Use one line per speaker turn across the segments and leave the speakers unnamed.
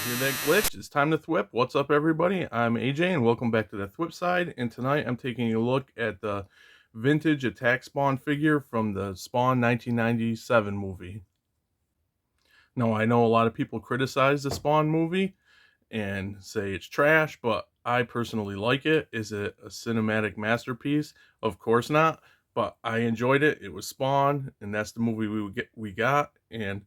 Hear that glitch? It's time to thwip. What's up, everybody? I'm AJ, and welcome back to the Thwip Side. And tonight I'm taking a look at the vintage Attack Spawn figure from the Spawn 1997 movie. Now, I know a lot of people criticize the Spawn movie and say it's trash, but I personally like it. Is it a cinematic masterpiece? Of course not, but I enjoyed it. It was Spawn, and that's the movie we got, and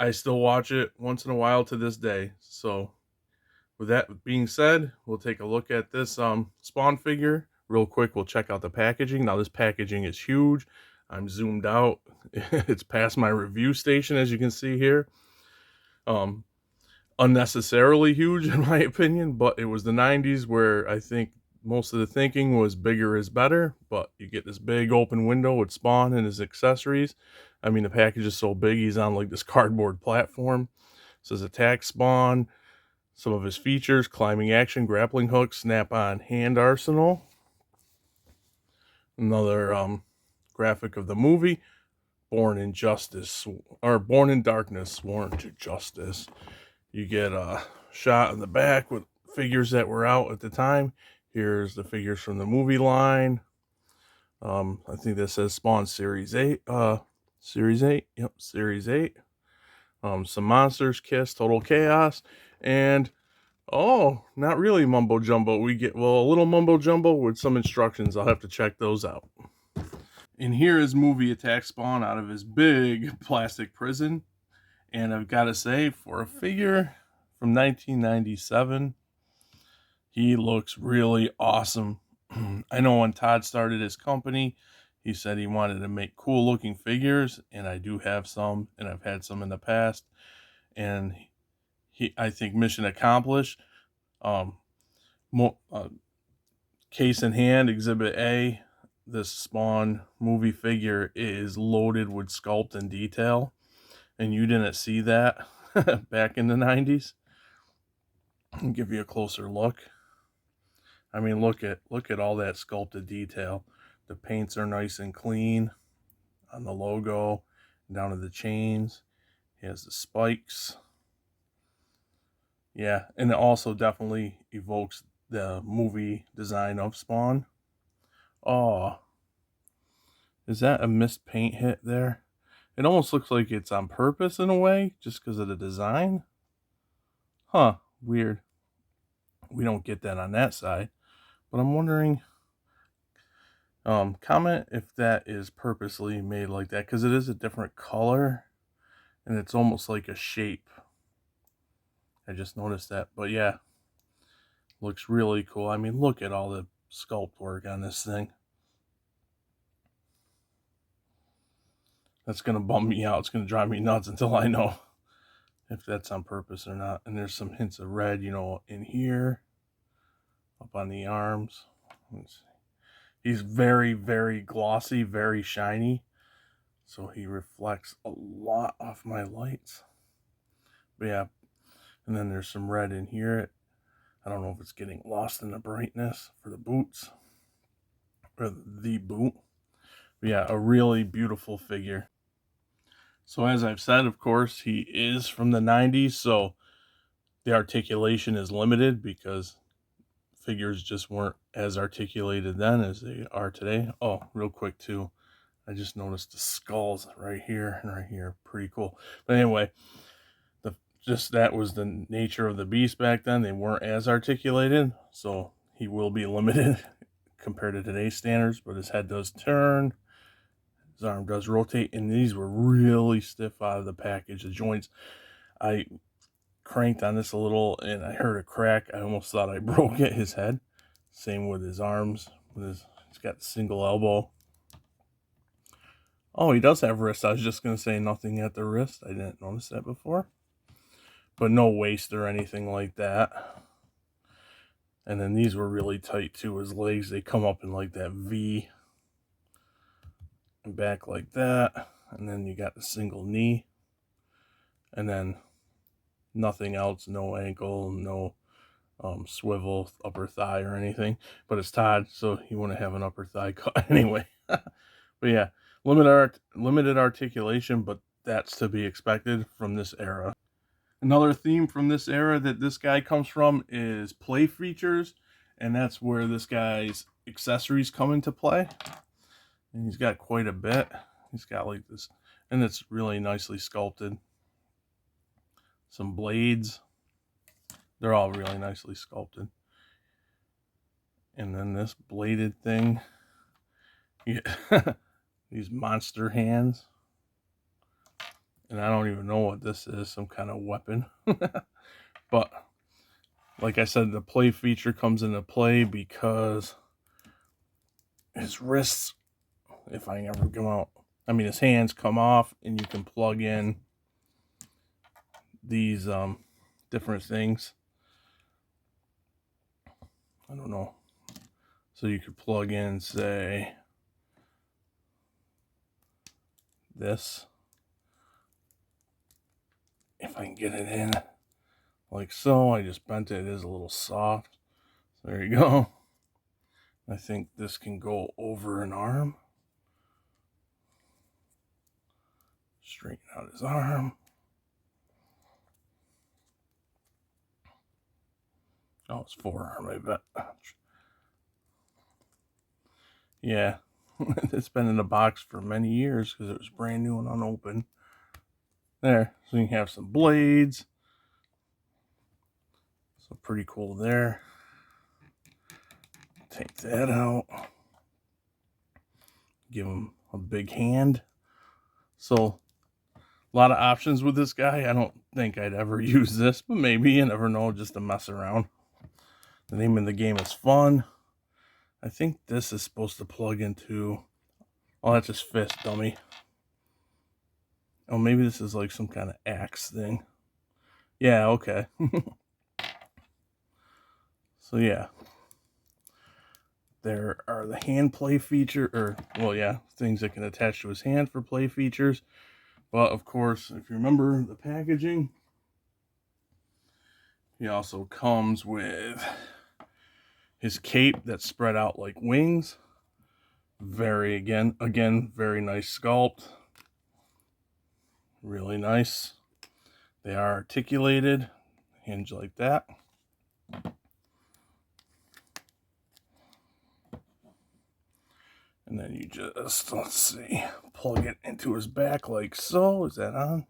I still watch it once in a while to this day. So with that being said, we'll take a look at this Spawn figure real quick. We'll check out the packaging. Now this packaging is huge. I'm zoomed out. It's past my review station, as you can see here. Um, Unnecessarily huge in my opinion, but it was the 90s where I think most of the thinking was bigger is better, but you get this big open window with Spawn and his accessories. I mean, the package is so big, he's on like this cardboard platform. It says Attack Spawn. Some of his features: climbing action, grappling hook, snap-on hand arsenal. Another graphic of the movie: Born in Darkness, sworn to justice. You get a shot in the back with figures that were out at the time. Here's the figures from the movie line. I think that says Spawn Series 8. Series 8. Yep, Series 8. Some monsters, Kiss, Total Chaos, and not really mumbo jumbo. We get, well, a little mumbo jumbo with some instructions. I'll have to check those out. And here is movie Attack Spawn out of his big plastic prison. And I've got to say, for a figure from 1997, he looks really awesome. I know when Todd started his company, he said he wanted to make cool looking figures, and I do have some, and I've had some in the past. And I think mission accomplished. Case in hand, Exhibit A, this Spawn movie figure is loaded with sculpt and detail, and you didn't see that back in the 90s. I'll give you a closer look. I mean, look at all that sculpted detail. The paints are nice and clean on the logo, down to the chains. He has the spikes. Yeah, and it also definitely evokes the movie design of Spawn. Oh, is that a missed paint hit there? It almost looks like it's on purpose in a way, just because of the design. Huh, weird. We don't get that on that side. But I'm wondering, comment if that is purposely made like that, because it is a different color, and it's almost like a shape. I just noticed that. But yeah, looks really cool. I mean, look at all the sculpt work on this thing. That's going to bum me out. It's going to drive me nuts until I know if that's on purpose or not. And there's some hints of red, in here, up on the arms. He's very, very glossy, very shiny. So he reflects a lot off my lights. But yeah, and then there's some red in here. I don't know if it's getting lost in the brightness for the boots, or the boot. But yeah, a really beautiful figure. So as I've said, of course, he is from the 90s, so the articulation is limited because figures just weren't as articulated then as they are today. Oh, real quick too, I just noticed the skulls right here and right here. Pretty cool. But anyway, that was the nature of the beast back then. They weren't as articulated, so he will be limited compared to today's standards, but his head does turn. His arm does rotate, and these were really stiff out of the package. The joints, I cranked on this a little, and I heard a crack. I almost thought I broke his head. Same with his arms. He's got a single elbow. Oh, he does have wrists. I was just going to say nothing at the wrist. I didn't notice that before. But no waist or anything like that. And then these were really tight too. His legs, they come up in like that V. And back like that. And then you got the single knee. And then nothing else. No ankle, no swivel, upper thigh or anything. But it's Todd, so he wouldn't have an upper thigh cut anyway. But yeah, limited articulation, but that's to be expected from this era. Another theme from this era that this guy comes from is play features, and that's where this guy's accessories come into play. And he's got quite a bit. He's got like this, and it's really nicely sculpted. Some blades, they're all really nicely sculpted. And then this bladed thing, yeah, these monster hands. And I don't even know what this is, some kind of weapon. But like I said, the play feature comes into play because his wrists, if I ever come out, I mean, his hands come off, and you can plug in these different things. I don't know. So you could plug in, say, this. If I can get it in like so, I just bent it. It is a little soft. So there you go. I think this can go over an arm. Straighten out his arm. Oh, it's forearm, I bet. Yeah, it's been in the box for many years because it was brand new and unopened. There, so you can have some blades. So pretty cool there. Take that out. Give him a big hand. So a lot of options with this guy. I don't think I'd ever use this, but maybe, you never know, just to mess around. The name of the game is Fun. I think this is supposed to plug into, oh, that's his fist, dummy. Oh, maybe this is like some kind of axe thing. Yeah, okay. So yeah, there are the hand play feature, or, well, yeah, things that can attach to his hand for play features. But of course, if you remember the packaging, he also comes with his cape that's spread out like wings. Very, again, very nice sculpt. Really nice. They are articulated, hinge like that. And then you just, let's see, plug it into his back like so. Is that on?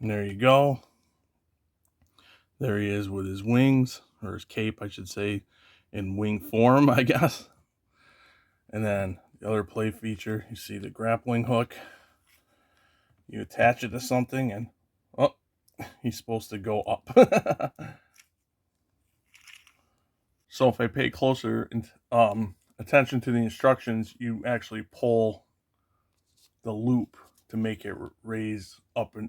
And there you go. There he is with his wings, or his cape, I should say, in wing form, I guess. And then the other play feature, you see the grappling hook. You attach it to something, and oh, he's supposed to go up. So if I pay closer attention to the instructions, you actually pull the loop to make it raise up and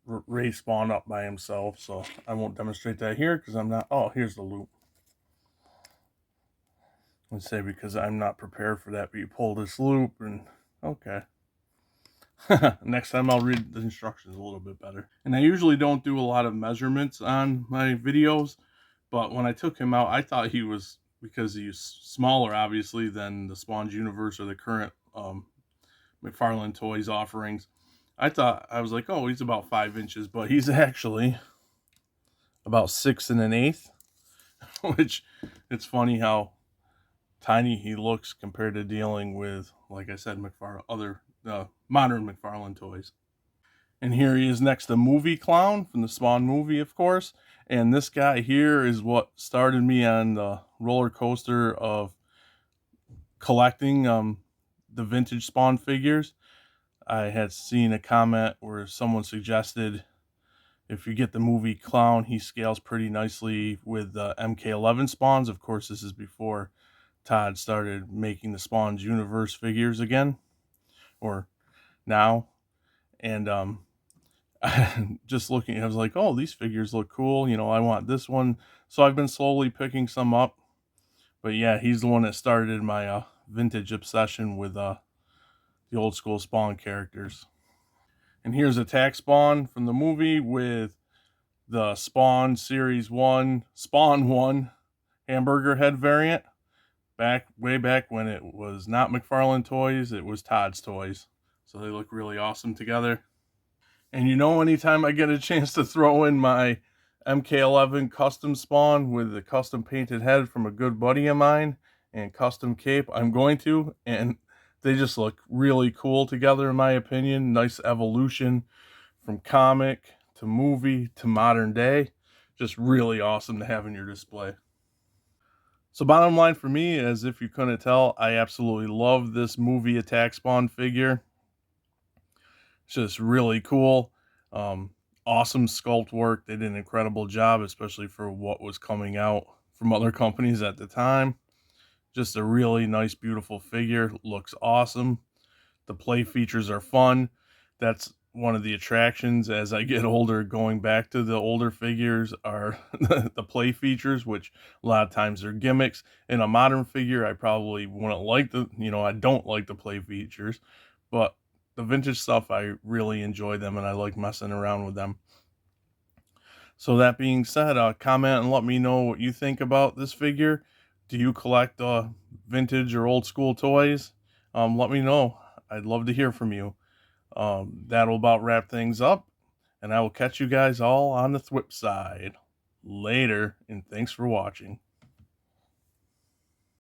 raise spawn up by himself. So I won't demonstrate that here because I'm not. Oh, here's the loop. Let's say because I'm not prepared for that, but you pull this loop and okay. Next time I'll read the instructions a little bit better. And I usually don't do a lot of measurements on my videos, but when I took him out, I thought he was, because he's smaller, obviously, than the Spawn's Universe or the current McFarlane Toys offerings. I was like, oh, he's about 5 inches, but he's actually about 6 1/8, which it's funny how tiny he looks compared to dealing with, like I said, other modern McFarlane toys. And here he is next to Movie Clown from the Spawn movie, of course. And this guy here is what started me on the roller coaster of collecting the vintage Spawn figures. I had seen a comment where someone suggested if you get the Movie Clown, he scales pretty nicely with the MK11 Spawns. Of course, this is before Todd started making the Spawn's Universe figures again, or now. And just looking, I was like, oh, these figures look cool. You know, I want this one. So I've been slowly picking some up. But yeah, he's the one that started my vintage obsession with the old school Spawn characters. And here's Attack Spawn from the movie with the Spawn Series 1, Spawn 1 hamburger head variant. Way back when it was not McFarlane Toys, it was Todd's Toys. So they look really awesome together. And anytime I get a chance to throw in my MK11 custom spawn with a custom painted head from a good buddy of mine and custom cape, I'm going to. And they just look really cool together, in my opinion. Nice evolution from comic to movie to modern day. Just really awesome to have in your display. So, bottom line for me, as if you couldn't tell, I absolutely love this movie attack spawn figure. It's just really cool. Um, awesome sculpt work. They did an incredible job, especially for what was coming out from other companies at the time. Just a really nice, beautiful figure. Looks awesome. The play features are fun. That's one of the attractions as I get older. Going back to the older figures are the play features, which a lot of times are gimmicks. In a modern figure, I probably wouldn't like I don't like the play features, but the vintage stuff, I really enjoy them and I like messing around with them. So that being said, comment and let me know what you think about this figure. Do you collect vintage or old school toys? Let me know. I'd love to hear from you. That'll about wrap things up, and I will catch you guys all on the Thwip side. Later, and thanks for watching.